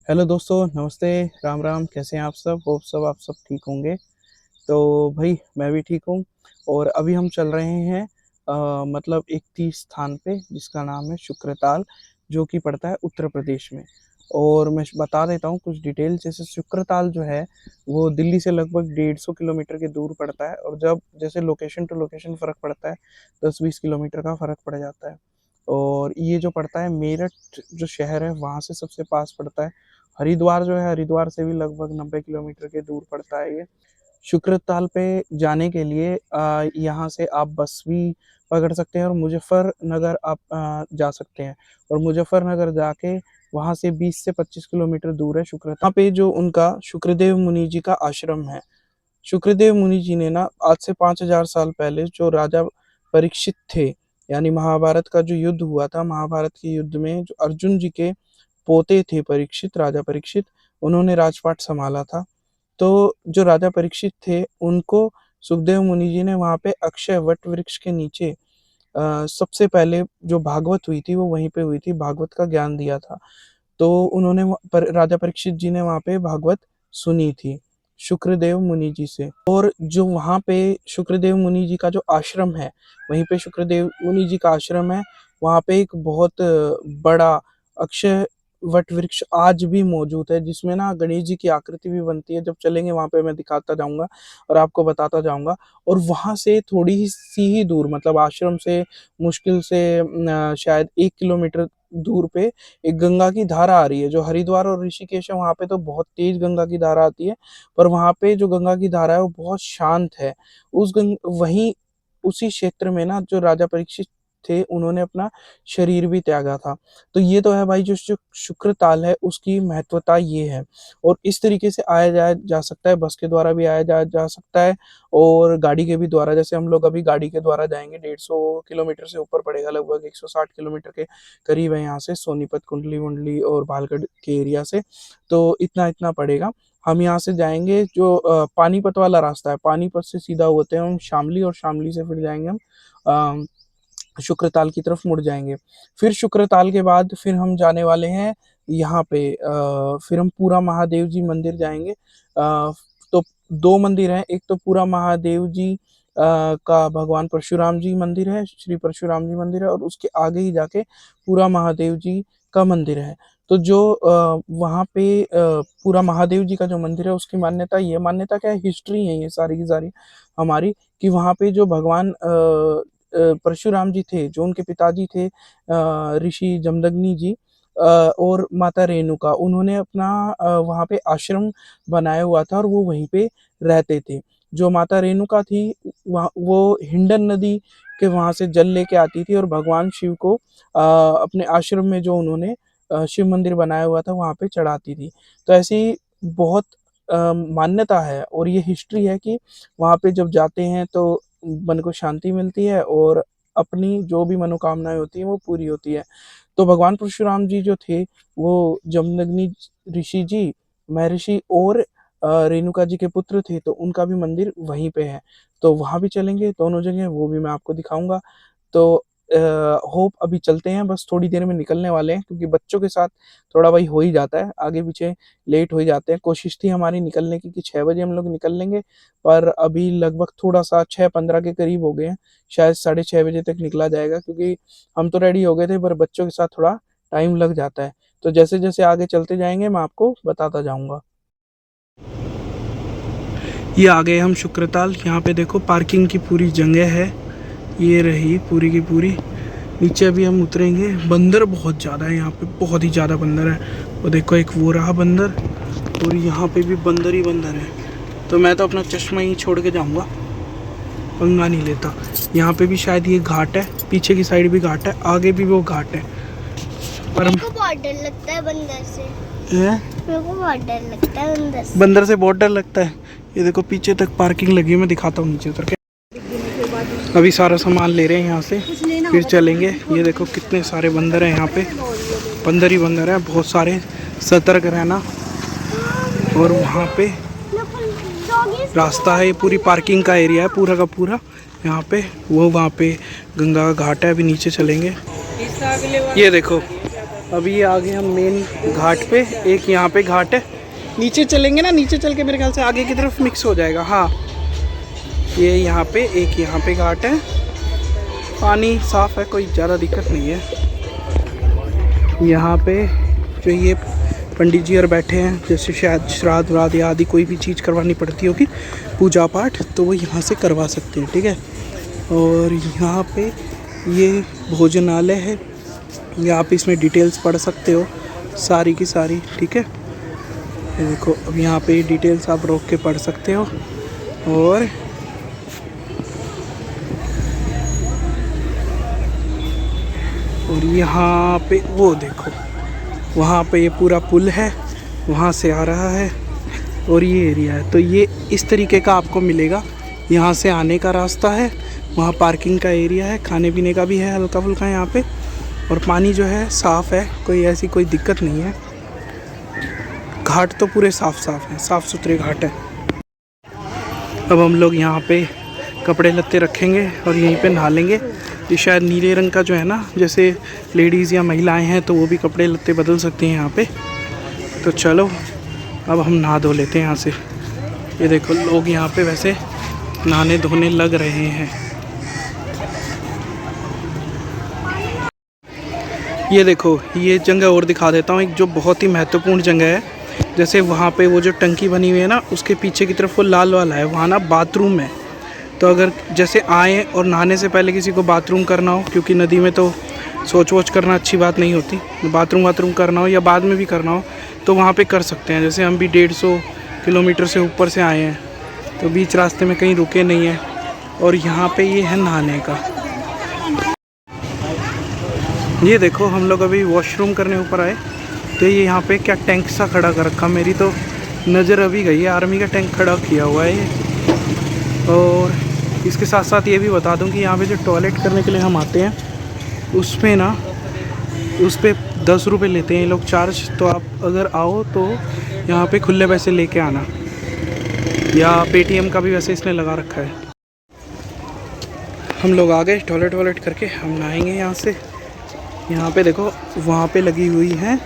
Hello दोस्तों, नमस्ते। राम राम। कैसे हैं आप सब? होप आप सब ठीक होंगे। तो भाई मैं भी ठीक हूँ। और अभी हम चल रहे हैं मतलब एक तीर्थ स्थान पे जिसका नाम है शुक्रताल, जो कि पड़ता है उत्तर प्रदेश में। और मैं बता देता हूँ कुछ डिटेल। जैसे शुक्रताल जो है वो दिल्ली से लगभग 150 किलोमीटर के दूर पड़ता है, और जब जैसे लोकेशन टू लोकेशन फ़र्क पड़ता है, 10-20 किलोमीटर का फ़र्क पड़ जाता है। और ये जो पड़ता है मेरठ जो शहर है वहाँ से सबसे पास पड़ता है। हरिद्वार जो है, हरिद्वार से भी लगभग 90 किलोमीटर के दूर पड़ता है ये। शुक्रताल पे जाने के लिए यहाँ से आप बस भी पकड़ सकते हैं और मुजफ्फरनगर आप जा सकते हैं। और मुजफ्फरनगर जाके वहाँ से 20 से 25 किलोमीटर दूर है शुक्रताल। यहाँ पे जो उनका शुक्रदेव मुनि जी का आश्रम है। शुक्रदेव मुनि जी ने ना आज से 5000 साल पहले जो राजा परीक्षित थे, यानी महाभारत का जो युद्ध हुआ था, महाभारत के युद्ध में जो अर्जुन जी के पोते थे परीक्षित, राजा परीक्षित, उन्होंने राजपाट संभाला था। तो जो राजा परीक्षित थे उनको सुखदेव मुनि जी ने वहाँ पे अक्षय वट वृक्ष के नीचे सबसे पहले जो भागवत हुई थी वो वहीं पे हुई थी, भागवत का ज्ञान दिया था। तो उन्होंने राजा परीक्षित जी ने वहाँ पे भागवत सुनी थी शुक्रदेव मुनि जी से। और जो वहाँ पे शुक्रदेव मुनि जी का जो आश्रम है, वहीं पे शुक्रदेव मुनि जी का आश्रम है। वहाँ पे एक बहुत बड़ा अक्षय वट वृक्ष आज भी मौजूद है, जिसमें ना गणेश जी की आकृति भी बनती है। जब चलेंगे वहाँ पे मैं दिखाता जाऊंगा और आपको बताता जाऊंगा। और वहाँ से थोड़ी ही सी ही दूर, मतलब आश्रम से मुश्किल से शायद 1 किलोमीटर दूर पे एक गंगा की धारा आ रही है। जो हरिद्वार और ऋषिकेश है वहाँ पे तो बहुत तेज गंगा की धारा आती है, पर वहाँ पे जो गंगा की धारा है वो बहुत शांत है। वहीं उसी क्षेत्र में ना जो राजा परीक्षित थे उन्होंने अपना शरीर भी त्यागा था। तो ये तो है भाई, जो शुक्र ताल है उसकी महत्वता ये है। और इस तरीके से आया जाया जा सकता है, बस के द्वारा भी आया जा सकता है, और गाड़ी के भी द्वारा। जैसे हम लोग अभी गाड़ी के द्वारा जाएंगे, 150 किलोमीटर से ऊपर पड़ेगा, लगभग 160 किलोमीटर के करीब है यहाँ से, सोनीपत, कुंडली वुंडली और भालगढ़ के एरिया से। तो इतना इतना पड़ेगा। हम यहाँ से जाएंगे जो पानीपत वाला रास्ता है, पानीपत से सीधा होते हैं हम शामली, और शामली से फिर जाएंगे हम शुक्रताल की तरफ मुड़ जाएंगे। फिर शुक्रताल के बाद फिर हम जाने वाले हैं यहाँ पे फिर हम पूरा महादेव जी मंदिर जाएंगे। तो दो मंदिर हैं, एक तो पूरा महादेव जी का भगवान परशुराम जी मंदिर है, श्री परशुराम जी मंदिर है, और उसके आगे ही जाके पूरा महादेव जी का मंदिर है। तो जो वहाँ पे पूरा महादेव जी का जो मंदिर है उसकी मान्यता, ये मान्यता क्या है, हिस्ट्री है ये सारी की सारी हमारी, कि वहाँ पे जो भगवान परशुराम जी थे, जो उनके पिताजी थे ऋषि जमदग्नि जी और माता रेणुका, उन्होंने अपना वहाँ पे आश्रम बनाया हुआ था और वो वहीं पे रहते थे। जो माता रेणुका थी वहाँ वो हिंडन नदी के वहाँ से जल लेके आती थी और भगवान शिव को अपने आश्रम में जो उन्होंने शिव मंदिर बनाया हुआ था वहाँ पे चढ़ाती थी। तो ऐसी बहुत मान्यता है और ये हिस्ट्री है कि वहाँ पे जब जाते हैं तो मन को शांति मिलती है और अपनी जो भी मनोकामनाएं होती हैं वो पूरी होती है। तो भगवान परशुराम जी जो थे वो जमदग्नि ऋषि जी, महर्षि और रेणुका जी के पुत्र थे, तो उनका भी मंदिर वहीं पे है। तो वहां भी चलेंगे, दोनों जगह वो भी मैं आपको दिखाऊंगा। तो होप अभी चलते हैं, बस थोड़ी देर में निकलने वाले हैं, क्योंकि बच्चों के साथ थोड़ा भाई हो ही जाता है, आगे पीछे लेट हो ही जाते हैं। कोशिश थी हमारी निकलने की कि 6 बजे हम लोग निकल लेंगे, पर अभी लगभग थोड़ा सा 6:15 के करीब हो गए हैं। शायद 6:30 बजे तक निकला जाएगा, क्योंकि हम तो रेडी हो गए थे पर बच्चों के साथ थोड़ा टाइम लग जाता है। तो जैसे जैसे आगे चलते जाएंगे मैं आपको बताता जाऊंगा। ये आ गए हम शुक्रताल। यहाँ पे देखो पार्किंग की पूरी जगह है, ये रही पूरी की पूरी। नीचे अभी हम उतरेंगे। बंदर बहुत ज़्यादा है यहाँ पे, बहुत ही ज़्यादा बंदर है। वो देखो एक वो रहा बंदर, और यहाँ पे भी बंदर ही बंदर है। तो मैं तो अपना चश्मा ही छोड़ के जाऊँगा, पंगा नहीं लेता। यहाँ पे भी शायद ये घाट है, पीछे की साइड भी घाट है, आगे भी वो घाट है। पर मेरे को बहुत डर लगता है बंदर से। मेरे को बहुत डर लगता है बंदर से। बंदर से बहुत डर लगता है। ये देखो पीछे तक पार्किंग लगी है, मैं दिखाता हूँ नीचे उतर के। अभी सारा सामान ले रहे हैं यहाँ से, फिर चलेंगे। ये देखो कितने सारे बंदर हैं यहाँ पे, बंदर ही बंदर है बहुत सारे। सतर्क रहना। और वहाँ पे रास्ता है, ये पूरी पार्किंग का एरिया है पूरा का पूरा यहाँ पे। वो वहाँ पे गंगा का घाट है, अभी नीचे चलेंगे। ये देखो अभी आ गए हम मेन घाट पे। एक यहाँ पे घाट है, नीचे चलेंगे ना, नीचे चल के मेरे ख्याल से आगे की तरफ मिक्स हो जाएगा। हाँ, ये यहाँ पे एक यहाँ पे घाट है, पानी साफ़ है, कोई ज़्यादा दिक्कत नहीं है। यहाँ पे जो ये पंडित जी और बैठे हैं, जैसे शायद श्राद्ध व्राद्ध या आदि कोई भी चीज़ करवानी पड़ती होगी, पूजा पाठ, तो वो यहाँ से करवा सकते हैं, ठीक है। और यहाँ पे ये भोजनालय है, या आप इसमें डिटेल्स पढ़ सकते हो सारी की सारी, ठीक है। ये देखो, अब यहाँ पे डिटेल्स आप रोक के पढ़ सकते हो। और यहाँ पे वो देखो, वहाँ पे ये पूरा पुल है, वहाँ से आ रहा है, और ये एरिया है। तो ये इस तरीके का आपको मिलेगा, यहाँ से आने का रास्ता है, वहाँ पार्किंग का एरिया है, खाने पीने का भी है हल्का फुल्का यहाँ पे। और पानी जो है साफ़ है, कोई ऐसी कोई दिक्कत नहीं है। घाट तो पूरे साफ़ हैं, साफ़ सुथरे घाट है। अब हम लोग यहाँ पे कपड़े लत्ते रखेंगे और यहीं पे नहा लेंगे। ये शायद नीले रंग का जो है ना, जैसे लेडीज़ या महिलाएं हैं तो वो भी कपड़े लत्ते बदल सकती हैं यहाँ पे। तो चलो अब हम नहा धो लेते हैं यहाँ से। ये देखो, लोग यहाँ पे वैसे नहाने धोने लग रहे हैं। ये देखो, ये जगह और दिखा देता हूँ, एक जो बहुत ही महत्वपूर्ण जगह है। जैसे वहाँ पे वो जो टंकी बनी हुई है ना, उसके पीछे की तरफ वो लाल वाला है, वहाँ ना बाथरूम है। तो अगर जैसे आए और नहाने से पहले किसी को बाथरूम करना हो, क्योंकि नदी में तो सोच वोच करना अच्छी बात नहीं होती, बाथरूम करना हो या बाद में भी करना हो तो वहाँ पे कर सकते हैं। जैसे हम भी 150 किलोमीटर से ऊपर से आए हैं, तो बीच रास्ते में कहीं रुके नहीं हैं। और यहाँ पे ये है नहाने का। ये देखो, हम लोग अभी वॉशरूम करने ऊपर आए, तो ये यहाँ पे क्या टैंक सा खड़ा कर रखा, मेरी तो नज़र अभी गई है, आर्मी का टैंक खड़ा किया हुआ है ये। और इसके साथ साथ ये भी बता दूं कि यहाँ पे जो टॉयलेट करने के लिए हम आते हैं, उसमें ना, उस पर 10 रुपये लेते हैं ये लोग चार्ज। तो आप अगर आओ तो यहाँ पे खुले पैसे लेके आना, या पेटीएम का भी वैसे इसने लगा रखा है। हम लोग आ गए टॉयलेट वॉलेट करके, हम नहाएंगे यहाँ से। यहाँ पे देखो, वहाँ पे लगी हुई हैं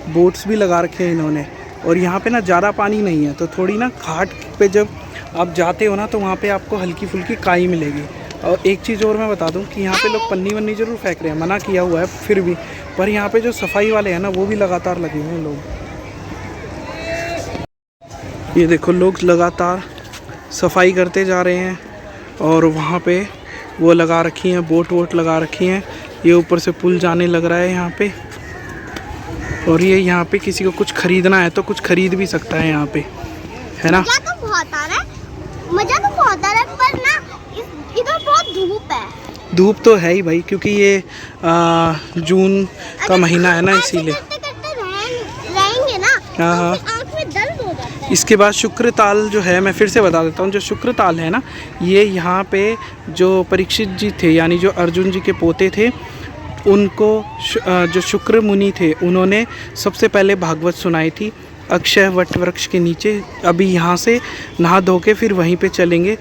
बोट्स भी लगा रखे हैं इन्होंने। और यहाँ पे ना ज़्यादा पानी नहीं है, तो थोड़ी ना घाट पे जब आप जाते हो ना, तो वहाँ पे आपको हल्की फुल्की काई मिलेगी। और एक चीज़ और मैं बता दूँ कि यहाँ पे लोग पन्नी वन्नी ज़रूर फेंक रहे हैं, मना किया हुआ है फिर भी, पर यहाँ पे जो सफाई वाले हैं ना, वो भी लगातार लगे हुए हैं लोग। ये देखो, लोग लगातार सफाई करते जा रहे हैं। और वहाँ पे वो लगा रखी हैं, बोट वोट लगा रखी हैं। ये ऊपर से पुल जाने लग रहा है यहाँ पे। और ये यहाँ पे किसी को कुछ खरीदना है तो कुछ खरीद भी सकता है यहाँ पे, है ना। मज़ा तो बहुत आ रहा है, पर ना इधर बहुत धूप है। धूप तो है ही भाई, क्योंकि ये जून का महीना है ना, इसीलिए। रहेंगे ना, हाँ, आँख में दर्द हो जाता है। इसके बाद शुक्र ताल जो है, मैं फिर से बता देता हूँ, जो शुक्र ताल है ना, ये यहाँ पे जो परीक्षित जी थे, यानी जो अर्जुन जी के पोते थे, उनको जो शुक्र मुनि थे, उन्होंने सबसे पहले भागवत सुनाई थी अक्षय वट वृक्ष के नीचे। अभी यहाँ से नहा धो के फिर वहीं पे चलेंगे,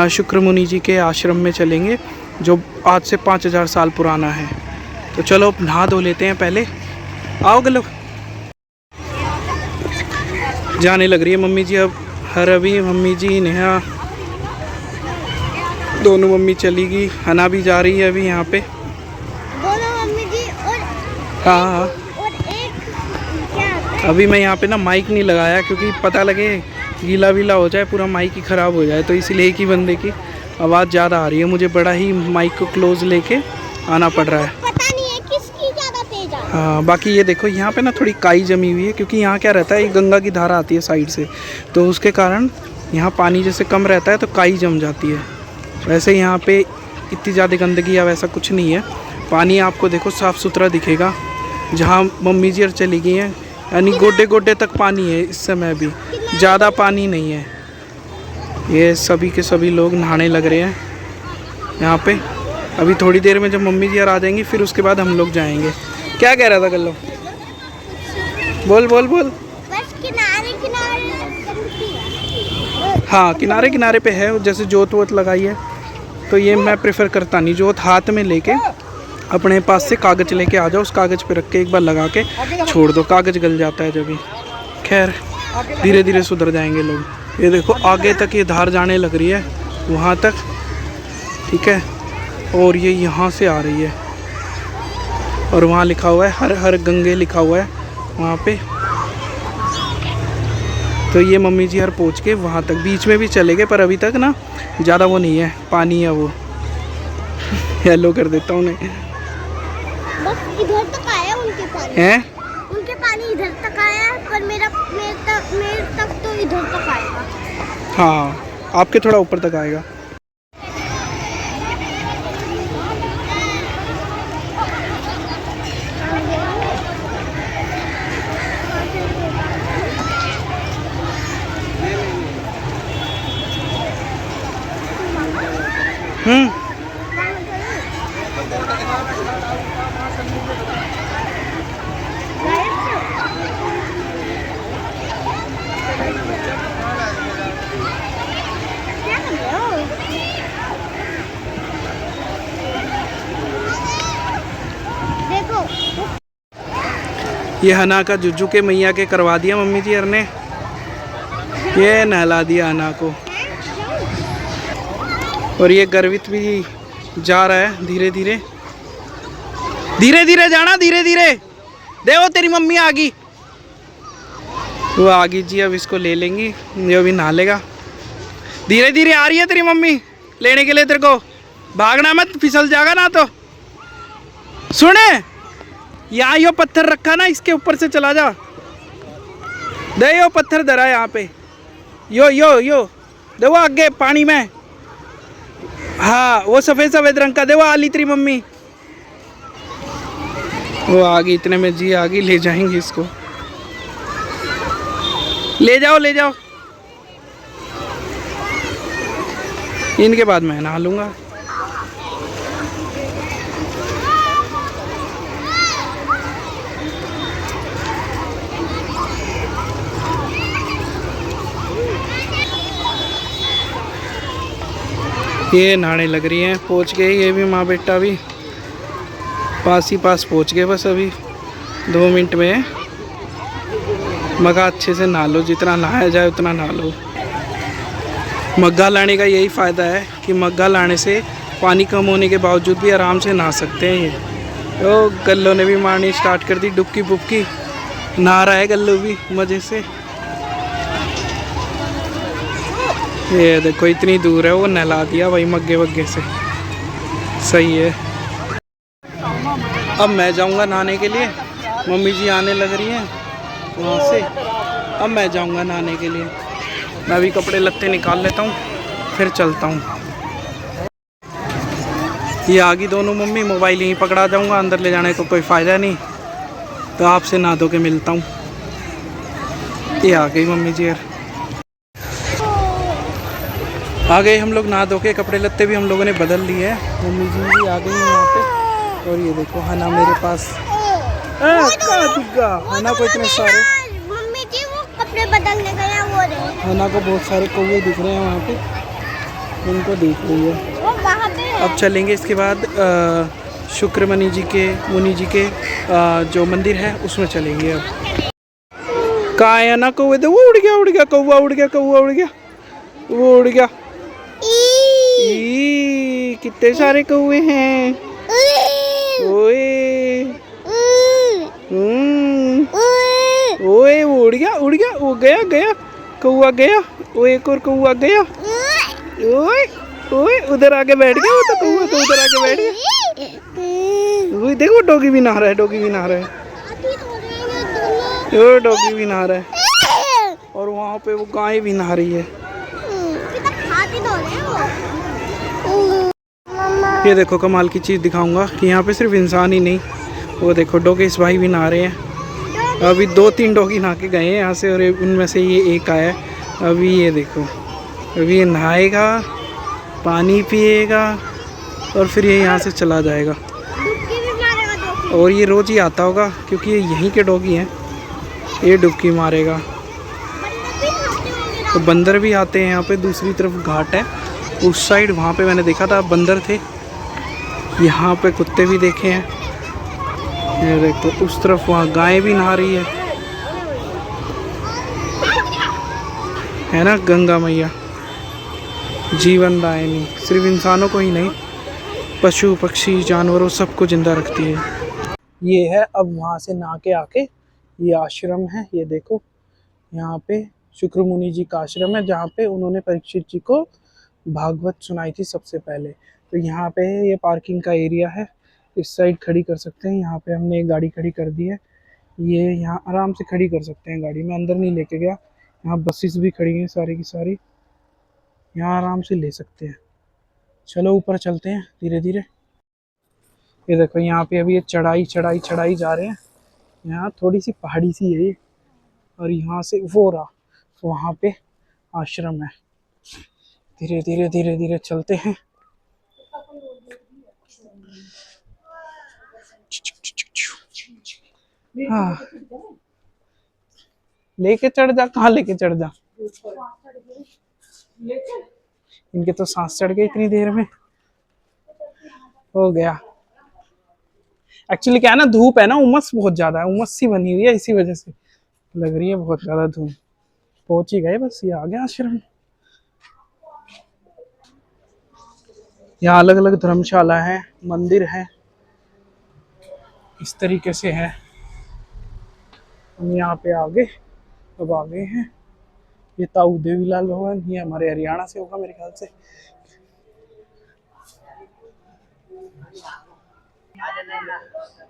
शुक्र मुनि जी के आश्रम में चलेंगे, जो आज से 5000 साल पुराना है। तो चलो अब नहा धो लेते हैं पहले। आओगे लोग? जाने लग रही है मम्मी जी अब। हरवी, मम्मी जी, नेहा, दोनों मम्मी चली गई। हना भी जा रही है अभी यहाँ पे। दोनों मम्मी जी। और हाँ, और एक क्या, अभी मैं यहाँ पे ना माइक नहीं लगाया, क्योंकि पता लगे गीला वीला हो जाए, पूरा माइक ही ख़राब हो जाए। तो इसलिए एक ही बंदे की आवाज़ ज़्यादा आ रही है, मुझे बड़ा ही माइक को क्लोज लेके आना पड़ रहा है। पता नहीं है किसकी ज़्यादा तेज है। हाँ, बाकी ये देखो, यहाँ पे ना थोड़ी काई जमी हुई है, क्योंकि यहाँ क्या रहता है, एक गंगा की धारा आती है साइड से, तो उसके कारण यहाँ पानी जैसे कम रहता है तो काई जम जाती है। वैसे यहाँ पे इतनी ज़्यादा गंदगी या वैसा कुछ नहीं है। पानी आपको देखो साफ़ सुथरा दिखेगा। जहाँ मम्मी जी चली गई हैं, यानी गोडे गोडे तक पानी है इस समय भी, ज़्यादा पानी नहीं है। ये सभी के सभी लोग नहाने लग रहे हैं यहाँ पे। अभी थोड़ी देर में जब मम्मी जी आ जाएंगी, फिर उसके बाद हम लोग जाएंगे। क्या कह रहा था गल्लो? बोल बोल बोल। बस किनारे किनारे। हाँ, किनारे किनारे पे है, जैसे जोत वोत लगाई है, तो ये मैं प्रेफर करता नहीं। जोत हाथ में लेके अपने पास से कागज़ लेके आ जाओ, उस कागज़ पे रख के एक बार लगा के छोड़ दो, कागज़ गल जाता है जब भी। खैर धीरे धीरे सुधर जाएंगे लोग। ये देखो आगे तक ये धार जाने लग रही है वहाँ तक, ठीक है, और ये यहाँ से आ रही है और वहाँ लिखा हुआ है हर हर गंगे लिखा हुआ है वहाँ पे। तो ये मम्मी जी हर पहुँच के वहाँ तक, बीच में भी चले गए पर अभी तक ना ज़्यादा वो नहीं है, पानी है वो। येलो कर देता हूँ उन्हें। बस इधर तक आया उनके पानी हैं? उनके पानी इधर तक आया, पर मेरे तक तो इधर तक आएगा। हाँ आपके थोड़ा ऊपर तक आएगा। देखो ये हना का जुज्जू के मैया के करवा दिया मम्मी जी हर ने, ये नहला दिया हना को। और ये गर्वित भी जा रहा है धीरे धीरे, धीरे धीरे जाना, धीरे धीरे। देखो तेरी मम्मी आ गई, वो आ गई जी। अब इसको ले लेंगी, ये अभी नहा लेगा। धीरे धीरे आ रही है तेरी मम्मी लेने के लिए, तेरे को भागना मत, फिसल जाएगा ना तो। सुने यहाँ यो पत्थर रखा ना, इसके ऊपर से चला जा। दे यो पत्थर धरा यहाँ पे, यो यो यो दे वो आगे पानी में। हाँ वो सफेद सफेद रंग का दे, वो आली तेरी मम्मी। वो आ गई, इतने में जी आ गई, ले जाएंगे इसको। ले जाओ ले जाओ, इनके बाद मैं नहा लूँगा। ये नहाने लग रही हैं, पहुंच गए ये भी, माँ बेटा भी पास ही पास पहुंच गए। बस अभी 2 मिनट में मग्गा अच्छे से नहा लो, जितना नहाया जाए उतना नहा लो। मग्गा लाने का यही फ़ायदा है कि मग्गा लाने से पानी कम होने के बावजूद भी आराम से नहा सकते हैं। ये तो गल्लो ने भी मारनी स्टार्ट कर दी, डुबकी बुबकी नहा रहा है गल्लू भी मज़े से। ये देखो इतनी दूर है, वो नहला दिया भाई मग्गे वग्गे से, सही है। अब मैं जाऊंगा नहाने के लिए, मम्मी जी आने लग रही हैं वहाँ से। अब मैं जाऊंगा नहाने के लिए, मैं भी कपड़े लत्ते निकाल लेता हूँ फिर चलता हूँ। ये आ गई दोनों मम्मी, मोबाइल यहीं पकड़ा जाऊंगा, अंदर ले जाने को कोई फ़ायदा नहीं, तो आपसे नहा धो के मिलता हूँ। ये आ गई मम्मी जी, आ गए हम लोग नहा धो के, कपड़े लत्ते भी हम लोगों ने बदल लिए हैं। मम्मी जी भी आ गई हैं यहाँ पे। और ये देखो हना मेरे पास, हना को इतने सारे, मम्मी जी वो कपड़े बदलने गए हैं, वो रहे। हना को बहुत सारे कौवे दिख रहे हैं वहाँ पे, उनको देख रही है। वो वहाँ पे है। अब चलेंगे इसके बाद शुक्र मुनि जी के जो मंदिर है उसमें चलेंगे। अब कहाँ है हना कौवे, तो वो उड़ गया कौवा, उड़ गया कौवा, उड़ गया वो, उड़ गया। कितने सारे कौवे हैं, ओए ओए वो उड़ गया वो, गया कौवा गया, वो एक और कौवा गया। ओए ओए उधर आके बैठ गया, वो तो कौवा तो उधर आके बैठ गया। वो देखो डॉगी भी नहा रहा है, डॉगी भी नहा रहा है, वो डॉगी भी नहा रहा है, और वहाँ पे वो गाय भी नहा रही है। ये देखो कमाल की चीज़ दिखाऊंगा कि यहाँ पे सिर्फ इंसान ही नहीं, वो देखो डॉगी इस भाई भी नहा रहे हैं। अभी 2-3 डॉगी नहा के गए हैं यहाँ से, और उनमें से ये एक आया है। अभी ये देखो, अभी ये नहाएगा, पानी पिएगा और फिर ये यहाँ से चला जाएगा। और ये रोज़ ही आता होगा क्योंकि ये यहीं के डॉगी हैं, ये डुबकी मारेगा। तो बंदर भी आते हैं यहाँ पे, दूसरी तरफ घाट है उस साइड, वहाँ पे मैंने देखा था बंदर थे, यहाँ पे कुत्ते भी देखे हैं, ये देखो उस तरफ वहाँ गाय भी नहा रही है ना। गंगा मैया जीवन दायिनी सिर्फ इंसानों को ही नहीं, पशु पक्षी जानवरों सबको जिंदा रखती है। ये है अब वहाँ से नहा के आके ये आश्रम है, ये देखो यहाँ पे शुक्र मुनि जी का आश्रम है जहाँ पे उन्होंने परीक्षित जी को भागवत सुनाई थी सबसे पहले। तो यहाँ पे ये पार्किंग का एरिया है, इस साइड खड़ी कर सकते हैं। यहाँ पे हमने एक गाड़ी खड़ी कर दी है, ये यहाँ आराम से खड़ी कर सकते हैं गाड़ी, मैं अंदर नहीं लेके गया। यहाँ बसेस भी खड़ी हैं सारी की सारी, यहाँ आराम से ले सकते हैं। चलो ऊपर चलते हैं धीरे धीरे। ये देखो यहाँ पे अभी ये चढ़ाई जा रहे हैं, यहाँ थोड़ी सी पहाड़ी सी है ये, और यहाँ से वो रहा वहाँ पे आश्रम है। धीरे धीरे धीरे धीरे चलते हैं। हाँ लेके चढ़ जा, कहाँ लेके चढ़ जा, इनके तो सांस चढ़ गई इतनी देर में, हो गया। एक्चुअली क्या है ना, धूप है ना, उमस बहुत ज्यादा है, उमस सी बनी हुई है, इसी वजह से लग रही है बहुत ज्यादा धूप। पहुंच ही गए, बस ये आ गया आश्रम। यहाँ अलग अलग धर्मशाला है, मंदिर है, इस तरीके से है। हम यहाँ पे आगे अब आ गए हैं, ये ताऊ देवीलाल भवन, ये हमारे हरियाणा से होगा मेरे ख्याल से।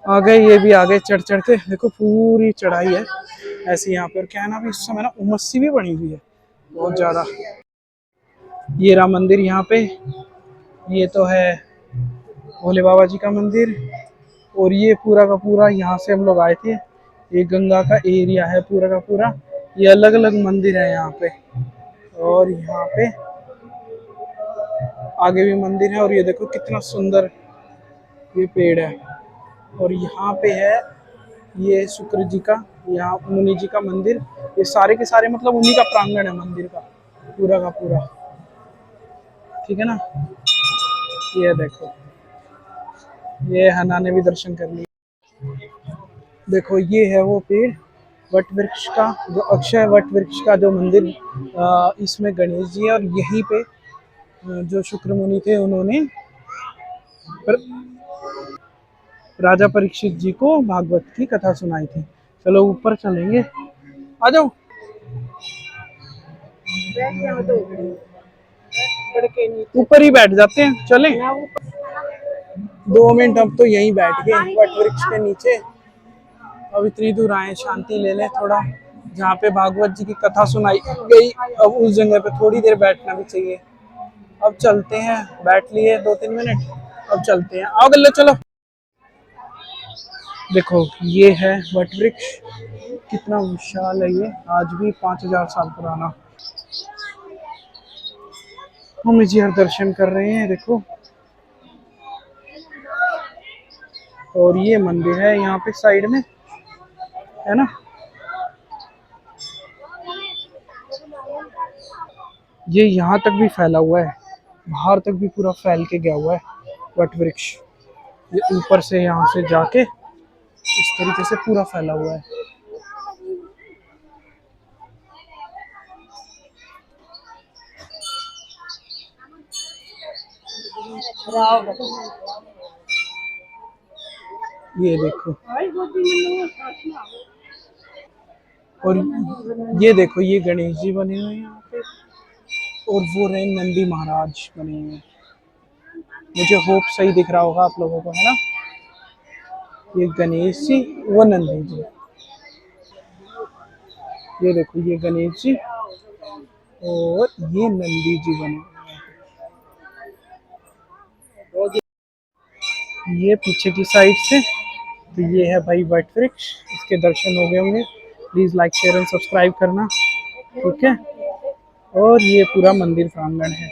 आ गए, ये भी आ गए चढ़ चढ़ के, देखो पूरी चढ़ाई है ऐसी यहाँ पे। और क्या है ना, अभी इस समय ना उमस सी भी बनी हुई है बहुत ज्यादा। ये राम मंदिर यहाँ पे, ये तो है भोले बाबा जी का मंदिर। और ये पूरा का पूरा यहाँ से हम लोग आए थे, ये गंगा का एरिया है पूरा का पूरा। ये अलग अलग मंदिर है यहाँ पे, और यहाँ पे आगे भी मंदिर है। और ये देखो कितना सुंदर ये पेड़ है। और यहाँ पे है ये शुक्र जी का, यहाँ मुनि जी का मंदिर। ये सारे के सारे मतलब उन्हीं का प्रांगण है मंदिर का पूरा, ठीक है ना। ये देखो, ये हना ने भी दर्शन कर लिया। देखो ये है वो पेड़ वट वृक्ष का, जो अक्षय वट वृक्ष का जो मंदिर, इसमें गणेश जी है। और यहीं पे जो शुक्र मुनि थे उन्होंने राजा परीक्षित जी को भागवत की कथा सुनाई थी। चलो ऊपर चलेंगे, आ जाओ। ऊपर ही बैठ जाते हैं, चले 2 मिनट। अब तो यहीं बैठ गए वट वृक्ष के नीचे। अब इतनी दूर आए, शांति ले लें थोड़ा, जहाँ पे भागवत जी की कथा सुनाई गई, अब उस जगह पे थोड़ी देर बैठना भी चाहिए। अब चलते हैं, बैठ लिए 2-3 मिनट, अब चलते हैं, आओ गल्ले चलो। देखो ये है वट वृक्ष, कितना विशाल है ये, आज भी 5000 साल पुराना। हम जी हर दर्शन कर रहे हैं, देखो। और ये मंदिर है यहाँ पे साइड में, है ना। ये यहाँ तक भी फैला हुआ है, बाहर तक भी पूरा फैल के गया हुआ है वट वृक्ष। ये ऊपर से यहाँ से जाके इस तरीके से पूरा फैला हुआ है। ये देखो, और ये देखो ये गणेश जी बने हुए हैं यहाँ पे, और वो रहे नंदी महाराज बने हुए हैं। मुझे होप सही दिख रहा होगा आप लोगों को, है ना। ये गणेश जी, वो नंदी जी। ये देखो ये गणेश जी और ये नंदी जी बने हुए हैं। ये पीछे की साइड से, तो ये है भाई वट वृक्ष, इसके दर्शन हो गए होंगे। Please like share and subscribe करना, ठीक है। और ये पूरा मंदिर प्रांगण है,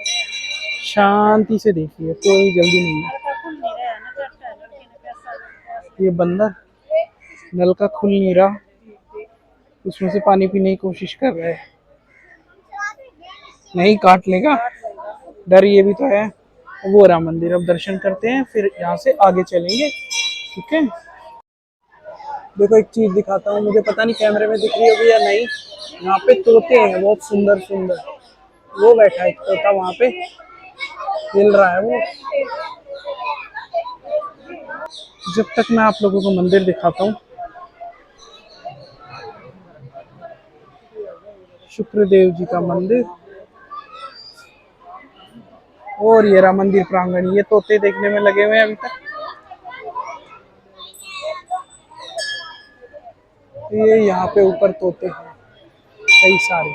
शांति से देखिए, कोई जल्दी नहीं है। ये बंदर नल का खुल नहीं रहा, उसमें से पानी पीने की कोशिश कर रहा है। नहीं काट लेगा, डर ये भी तो है। वो रहा मंदिर। अब दर्शन करते हैं, फिर यहाँ से आगे चलेंगे। ठीक है, देखो एक चीज दिखाता हूँ, मुझे पता नहीं कैमरे में दिख रही होगी या नहीं। यहाँ पे तोते हैं बहुत सुंदर सुंदर। वो बैठा है एक तोता वहाँ पे, हिल रहा है वो। जब तक मैं आप लोगों को मंदिर दिखाता हूँ, शुक्रदेव जी का मंदिर, और ये रहा मंदिर प्रांगण। ये तोते देखने में लगे हुए हैं अभी तक। ये यहाँ पे ऊपर तोते हैं कई सारे।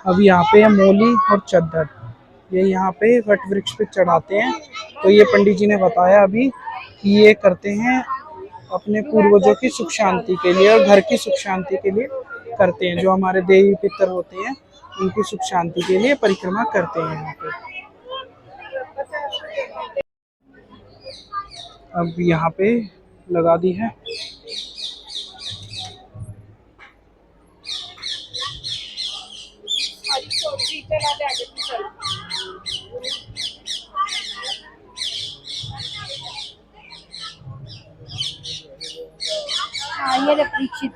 अब यहाँ पे है मोली और चद्दर, ये यहाँ पे वट वृक्ष पे चढ़ाते हैं। तो ये पंडित जी ने बताया अभी कि ये करते हैं अपने पूर्वजों की सुख शांति के लिए और घर की सुख शांति के लिए करते हैं। जो हमारे देवी पितर होते हैं उनकी सुख शांति के लिए परिक्रमा करते हैं यहाँ पे। अब यहाँ पे लगा दी है। हाँ ये रहा परीक्षित।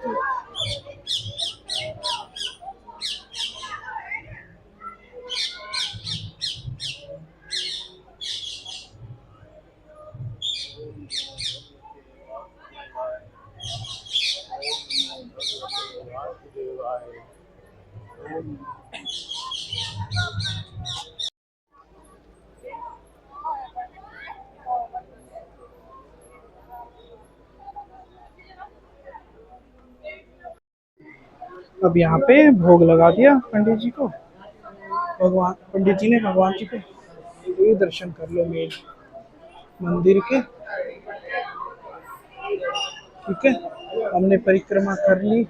अब यहाँ पे भोग लगा दिया पंडित जी को, भगवान पंडित जी ने भगवान जी को। ये दर्शन कर लो मेन मंदिर के। ठीक है, हमने परिक्रमा कर ली।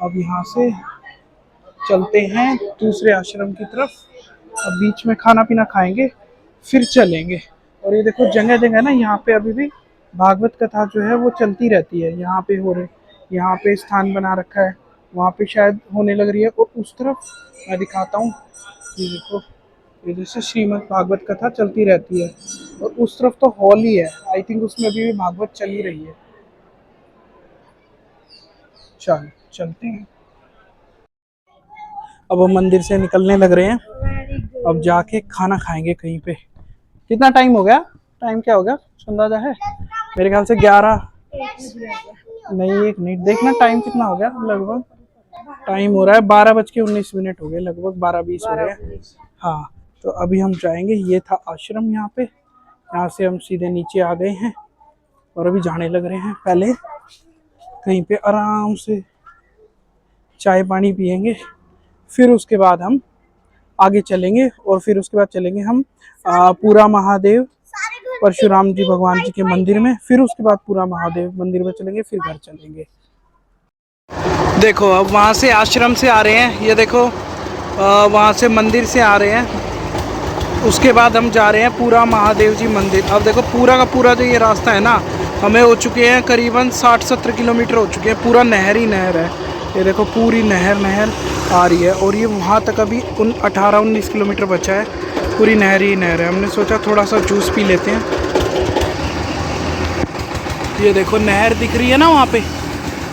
अब यहाँ से चलते हैं दूसरे आश्रम की तरफ। अब बीच में खाना पीना खाएंगे, फिर चलेंगे। और ये देखो जगह जगह ना यहाँ पे अभी भी भागवत कथा जो है वो चलती रहती है। यहाँ पे हो रहे, यहाँ पे स्थान बना रखा है, वहाँ पे शायद होने लग रही है। और उस तरफ मैं दिखाता हूँ, ये देखो, ये जैसे श्रीमद् भागवत कथा चलती रहती है। और उस तरफ तो हॉल ही है, आई थिंक उसमें अभी भी भागवत चल ही रही है। चल चलते हैं। अब हम मंदिर से निकलने लग रहे हैं। अब जाके खाना खाएंगे कहीं पे। कितना टाइम हो गया? टाइम क्या हो गया, अंदाजा है? मेरे ख्याल से 11 नहीं, 1 मिनट देखना टाइम कितना हो गया। लगभग टाइम हो रहा है 12:19 हो गए, लगभग 12:20 हो गए। हाँ, तो अभी हम जाएंगे। ये था आश्रम यहाँ पे। यहाँ से हम सीधे नीचे आ गए हैं और अभी जाने लग रहे हैं। पहले कहीं पे आराम से चाय पानी पियेंगे, फिर उसके बाद हम आगे चलेंगे। और फिर उसके बाद चलेंगे हम पूरा महादेव परशुराम जी भगवान जी के मंदिर में। फिर उसके बाद पूरा महादेव मंदिर में चलेंगे, फिर घर चलेंगे। देखो अब वहाँ से आश्रम से आ रहे हैं, ये देखो वहाँ से मंदिर से आ रहे हैं। उसके बाद हम जा रहे हैं पूरा महादेव जी मंदिर। अब देखो पूरा का पूरा जो ये रास्ता है ना, हमें हो चुके हैं करीबन 60-70 किलोमीटर हो चुके हैं। पूरा नहर ही नहर है, ये देखो पूरी नहर नहर आ रही है। और ये वहाँ तक अभी 18-19 किलोमीटर बचा है, पूरी नहर ही नहर है। हमने सोचा थोड़ा सा जूस पी लेते हैं। ये देखो नहर दिख रही है ना वहाँ पे,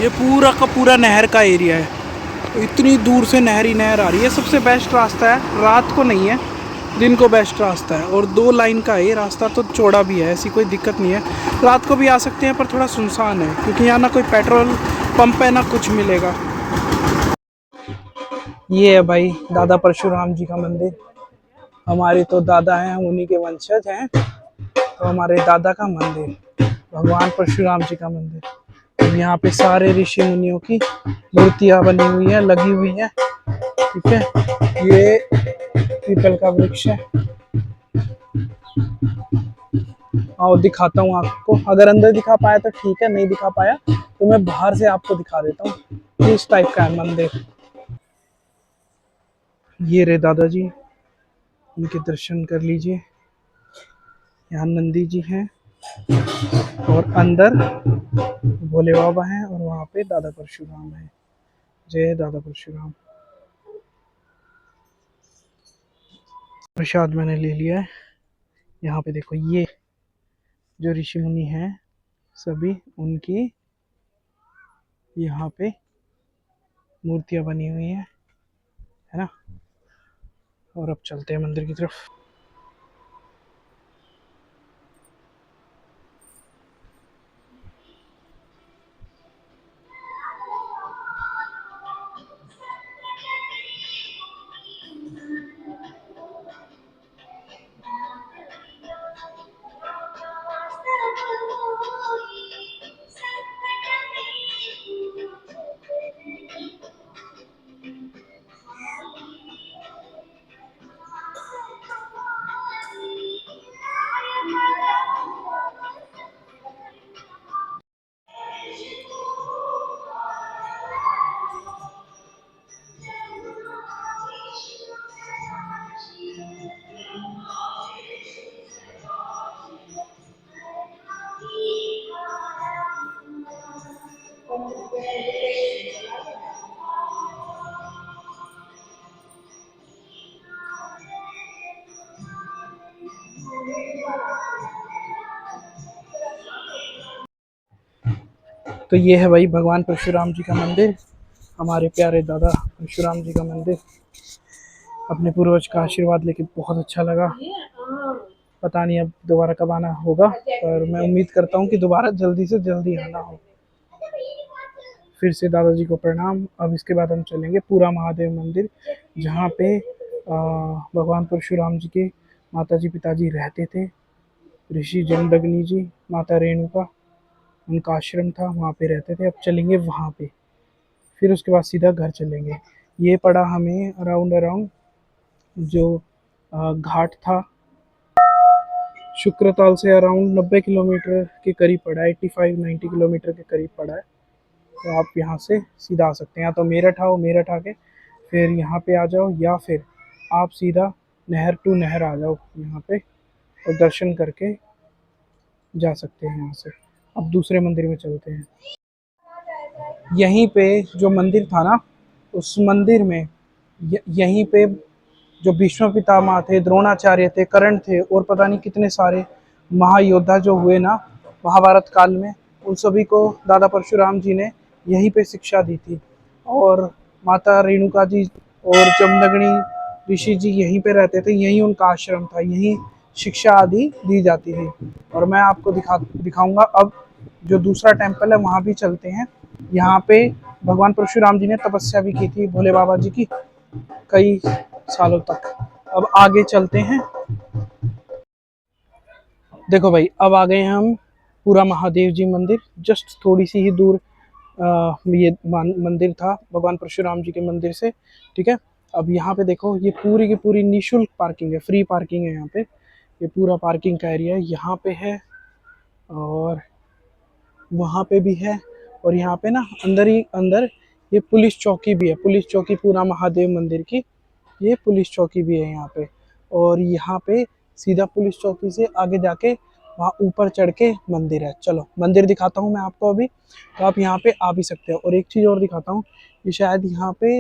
ये पूरा का पूरा नहर का एरिया है। इतनी दूर से नहर ही नहर आ रही है। सबसे बेस्ट रास्ता है, रात को नहीं है, दिन को बेस्ट रास्ता है। और 2 लाइन का है ये रास्ता, तो चौड़ा भी है, ऐसी कोई दिक्कत नहीं है। रात को भी आ सकते हैं, पर थोड़ा सुनसान है क्योंकि यहाँ ना कोई पेट्रोल पंप है ना कुछ मिलेगा। ये है भाई दादा परशुराम जी का मंदिर। हमारे तो दादा हैं, उन्हीं के वंशज हैं, तो हमारे दादा का मंदिर भगवान परशुराम जी का मंदिर। यहाँ पे सारे ऋषि मुनियों की मूर्तियाँ बनी हुई हैं, लगी हुई हैं। ठीक है, ये पीपल का वृक्ष है। और दिखाता हूँ आपको, अगर अंदर दिखा पाया तो ठीक है, नहीं दिखा पाया तो मैं बाहर से आपको दिखा देता हूँ। इस टाइप का है मंदिर। ये रे दादाजी, उनके दर्शन कर लीजिए। यहाँ नंदी जी हैं और अंदर भोले बाबा हैं और वहाँ पे दादा परशुराम है। जय दादा परशुराम। प्रसाद मैंने ले लिया है। यहाँ पे देखो ये जो ऋषि मुनि हैं सभी उनकी यहाँ पे मूर्तियाँ बनी हुई हैं, है ना। और अब चलते हैं मंदिर की तरफ। तो ये है भाई भगवान परशुराम जी का मंदिर, हमारे प्यारे दादा परशुराम जी का मंदिर। अपने पूर्वज का आशीर्वाद लेके बहुत अच्छा लगा। पता नहीं अब दोबारा कब आना होगा, पर मैं उम्मीद करता हूँ कि दोबारा जल्दी से जल्दी आना हो। फिर से दादाजी को प्रणाम। अब इसके बाद हम चलेंगे पूरा महादेव मंदिर, जहाँ पे भगवान परशुराम जी के माताजी पिताजी रहते थे। ऋषि जमदग्नि जी, माता रेणुका, उनका आश्रम था, वहाँ पे रहते थे। अब चलेंगे वहाँ पे, फिर उसके बाद सीधा घर चलेंगे। ये पड़ा हमें अराउंड अराउंड जो घाट था शुक्रताल से अराउंड 90 किलोमीटर के करीब पड़ा है, 85-90 किलोमीटर के करीब पड़ा है। तो आप यहाँ से सीधा आ सकते हैं, या तो मेरठ आओ, मेरठ आके फिर यहाँ पे आ जाओ, या फिर आप सीधा नहर टू नहर आ जाओ यहाँ पे और दर्शन करके जा सकते हैं यहाँ से। अब दूसरे मंदिर में चलते हैं। यहीं पे जो मंदिर था ना, उस मंदिर में यहीं पे जो भीष्म पितामह थे, द्रोणाचार्य थे, कर्ण थे, और पता नहीं कितने सारे महायोद्धा जो हुए ना महाभारत काल में, उन सभी को दादा परशुराम जी ने यहीं पे शिक्षा दी थी। और माता रेणुका जी और जमदग्नि ऋषि जी यहीं पे रहते थे, यहीं उनका आश्रम था, यहीं शिक्षा आदि दी जाती थी। और मैं आपको दिखाऊंगा अब जो दूसरा टेम्पल है वहाँ भी चलते हैं। यहाँ पे भगवान परशुराम जी ने तपस्या भी की थी भोले बाबा जी की कई सालों तक। अब आगे चलते हैं। देखो भाई, अब आ गए हम पूरा महादेव जी मंदिर। जस्ट थोड़ी सी ही दूर ये मंदिर था भगवान परशुराम जी के मंदिर से, ठीक है। अब यहाँ पे देखो, ये पूरी की पूरी निःशुल्क पार्किंग है, फ्री पार्किंग है यहाँ पे। ये पूरा पार्किंग का एरिया यहाँ पे है, और वहाँ पे भी है, और यहाँ पे ना अंदर ही अंदर ये पुलिस चौकी भी है। पुलिस चौकी पूरा महादेव मंदिर की ये पुलिस चौकी भी है यहाँ पे। और यहाँ पे सीधा पुलिस चौकी से आगे जाके वहाँ ऊपर चढ़ के मंदिर है। चलो मंदिर दिखाता हूँ मैं आपको अभी, तो आप यहाँ पे आ भी सकते हो। और एक चीज़ और दिखाता हूँ, ये शायद यहाँ पे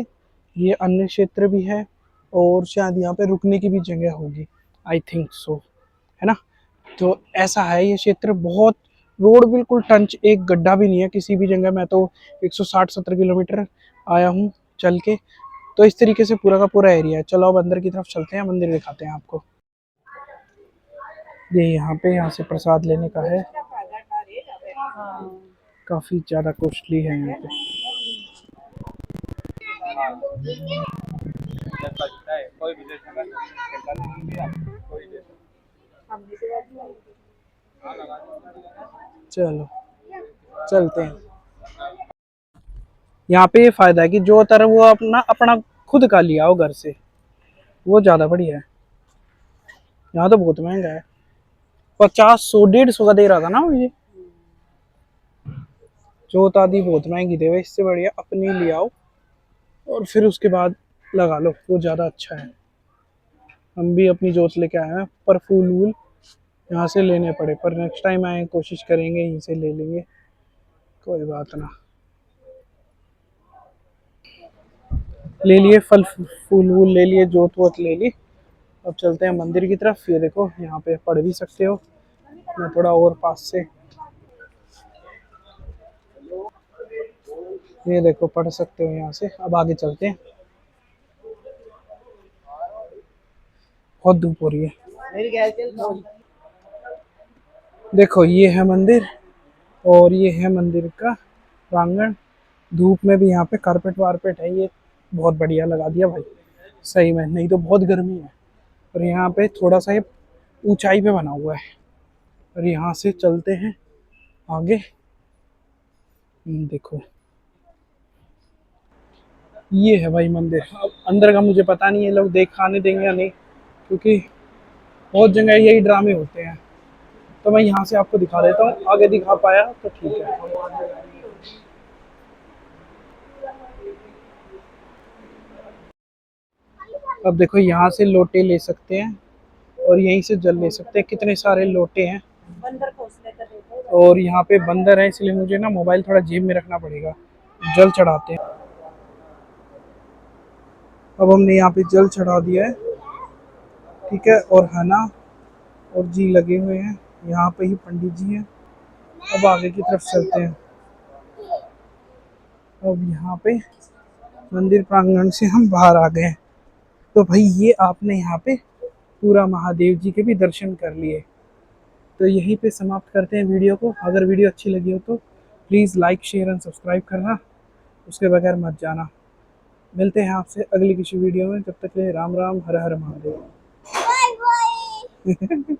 ये अन्य क्षेत्र भी है, और शायद यहाँ पे रुकने की भी जगह होगी, आई थिंक सो, है ना। तो ऐसा है ये क्षेत्र, बहुत रोड बिल्कुल टंच, एक गड्ढा भी नहीं है किसी भी जगह। मैं तो 160-70 किलोमीटर आया हूँ चल के। तो इस तरीके से पूरा का पूरा एरिया है। चलो अब अंदर की तरफ चलते हैं, मंदिर दिखाते हैं आपको। ये यहाँ से प्रसाद लेने का है, काफी ज्यादा कॉस्टली है यहाँ पे। चलो चलते हैं। यहाँ पे ये फायदा है कि जो उतर वो अपना अपना खुद का लिया हो घर से, वो ज्यादा बढ़िया है। यहाँ तो बहुत महंगा है, 50-100-150 का दे रहा था ना मुझे। जोत आदि बहुत महंगी दे, इससे बढ़िया अपनी ले आओ और फिर उसके बाद लगा लो, वो ज़्यादा अच्छा है। हम भी अपनी जोत लेके आए हैं, पर फूल वूल यहाँ से लेने पड़े, पर नेक्स्ट टाइम आए कोशिश करेंगे यहीं से ले लेंगे, कोई बात ना। ले लिए फल फूल वूल ले लिए, जोत वोत ले ली। अब चलते हैं मंदिर की तरफ। ये देखो यहाँ पे पढ़ भी सकते हो, मैं थोड़ा और पास से, ये देखो पढ़ सकते हो यहाँ से। अब आगे चलते हैं, बहुत धूप हो रही है। देखो ये है मंदिर, और ये है मंदिर का प्रांगण। धूप में भी यहाँ पे कारपेट वारपेट है, ये बहुत बढ़िया लगा दिया भाई सही में, नहीं तो बहुत गर्मी है। और यहाँ पे थोड़ा सा ये ऊंचाई पे बना हुआ है। और यहाँ से चलते हैं आगे। देखो ये है भाई मंदिर। अब अंदर का मुझे पता नहीं है लोग दिखाने देंगे या नहीं, क्योंकि बहुत जगह यही ड्रामे होते हैं। तो मैं यहाँ से आपको दिखा देता हूँ, आगे दिखा पाया तो ठीक है। अब देखो यहाँ से लोटे ले सकते हैं और यहीं से जल ले सकते हैं। कितने सारे लोटे हैं। और यहाँ पे बंदर है, इसलिए मुझे ना मोबाइल थोड़ा जेब में रखना पड़ेगा। जल चढ़ाते हैं। अब हमने यहाँ पे जल चढ़ा दिया है, ठीक है। और हना और जी लगे हुए हैं, यहाँ पे ही पंडित जी हैं। अब आगे की तरफ चलते हैं। अब यहाँ पे मंदिर प्रांगण से हम बाहर आ गए हैं। तो भाई ये आपने यहाँ पे पूरा महादेव जी के भी दर्शन कर लिए। तो यहीं पे समाप्त करते हैं वीडियो को। अगर वीडियो अच्छी लगी हो तो please like share and subscribe करना, उसके बगैर मत जाना। मिलते हैं आपसे अगली किसी वीडियो में, तब तक के लिए राम राम, हर हर महादेव। Bye bye.